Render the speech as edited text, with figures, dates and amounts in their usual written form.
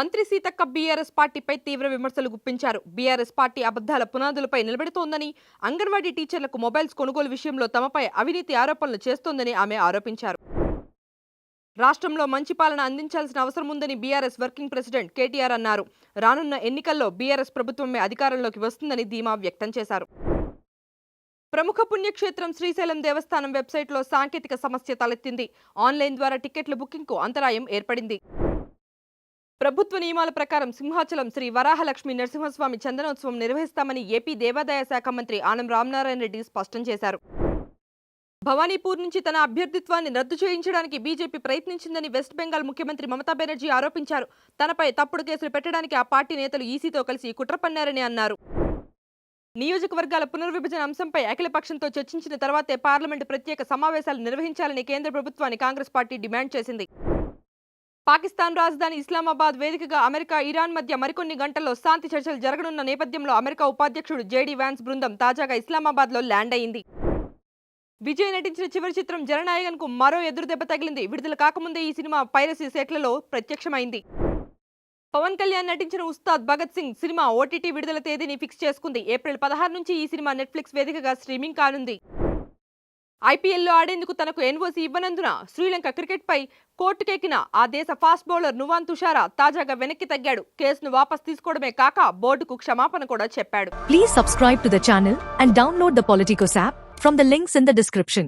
మంత్రి సీతక్క బీఆర్ఎస్ పార్టీపై తీవ్ర విమర్శలు గుప్పించారు. బీఆర్ఎస్ పార్టీ అబద్ధాల పునాదులపై నిలబెడుతోందని, అంగన్వాడీ టీచర్లకు మొబైల్స్ కొనుగోలు విషయంలో తమపై అవినీతి ఆరోపణలు చేస్తోందని ఆమె ఆరోపించారు. రాష్ట్రంలో మంచి పాలన అందించాల్సిన అవసరం ఉందని బీఆర్ఎస్ వర్కింగ్ ప్రెసిడెంట్ కేటీఆర్ అన్నారు. రానున్న ఎన్నికల్లో బీఆర్ఎస్ ప్రభుత్వమే అధికారంలోకి వస్తుందని ధీమా వ్యక్తం చేశారు. ప్రముఖ పుణ్యక్షేత్రం శ్రీశైలం దేవస్థానం వెబ్సైట్లో సాంకేతిక సమస్య తలెత్తింది. ఆన్లైన్ ద్వారా టికెట్ల బుకింగ్కు అంతరాయం ఏర్పడింది. ప్రభుత్వ నియమాల ప్రకారం సింహాచలం శ్రీ వరాహలక్ష్మి నరసింహస్వామి చందనోత్సవం నిర్వహిస్తామని ఏపీ దేవాదాయ శాఖ మంత్రి ఆనం రామనారాయణ రెడ్డి స్పష్టం చేశారు. భవానీపూర్ నుంచి తన అభ్యర్థిత్వాన్ని రద్దు చేయించడానికి బీజేపీ ప్రయత్నించిందని వెస్ట్ బెంగాల్ ముఖ్యమంత్రి మమతా బెనర్జీ ఆరోపించారు. తనపై తప్పుడు కేసులు పెట్టడానికి ఆ పార్టీ నేతలు ఈసీతో కలిసి కుట్ర పన్నారని అన్నారు. నియోజకవర్గాల పునర్విభజన అంశంపై అఖిలపక్షంతో చర్చించిన తర్వాతే పార్లమెంటు ప్రత్యేక సమావేశాలు నిర్వహించాలని కేంద్ర ప్రభుత్వాన్ని కాంగ్రెస్ పార్టీ డిమాండ్ చేసింది. పాకిస్తాన్ రాజధాని ఇస్లామాబాద్ వేదికగా అమెరికా, ఇరాన్ మధ్య మరికొన్ని గంటల్లో శాంతి చర్చలు జరగనున్న నేపథ్యంలో అమెరికా ఉపాధ్యక్షుడు జేడీ వ్యాన్స్ బృందం తాజాగా ఇస్లామాబాద్లో ల్యాండ్ అయింది. విజయ్ నటించిన చివరి చిత్రం జననాయకన్కు మరో ఎదురుదెబ్బ తగిలింది. విడుదల కాకముందే ఈ సినిమా పైరసీ సెట్లలో ప్రత్యక్షమైంది. పవన్ కళ్యాణ్ నటించిన ఉస్తాద్ భగత్ సింగ్ సినిమా ఓటీటీ విడుదల తేదీని ఫిక్స్ చేసుకుంది. ఏప్రిల్ 16 నుంచి ఈ సినిమా నెట్ఫ్లిక్స్ వేదికగా స్ట్రీమింగ్ కానుంది. ఐపీఎల్లో ఆడేందుకు తనకు ఎన్ఓసీ ఇవ్వనందున శ్రీలంక క్రికెట్పై కోర్టుకెక్కిన ఆ దేశ ఫాస్ట్ బౌలర్ నువాన్ తుషారా తాజాగా వెనక్కి తగ్గాడు. కేసును వాపస్ తీసుకోవడమే కాక బోర్డుకు క్షమాపణ కూడా చెప్పాడు. Please subscribe to the channel and download the Politicos app from the links in the description.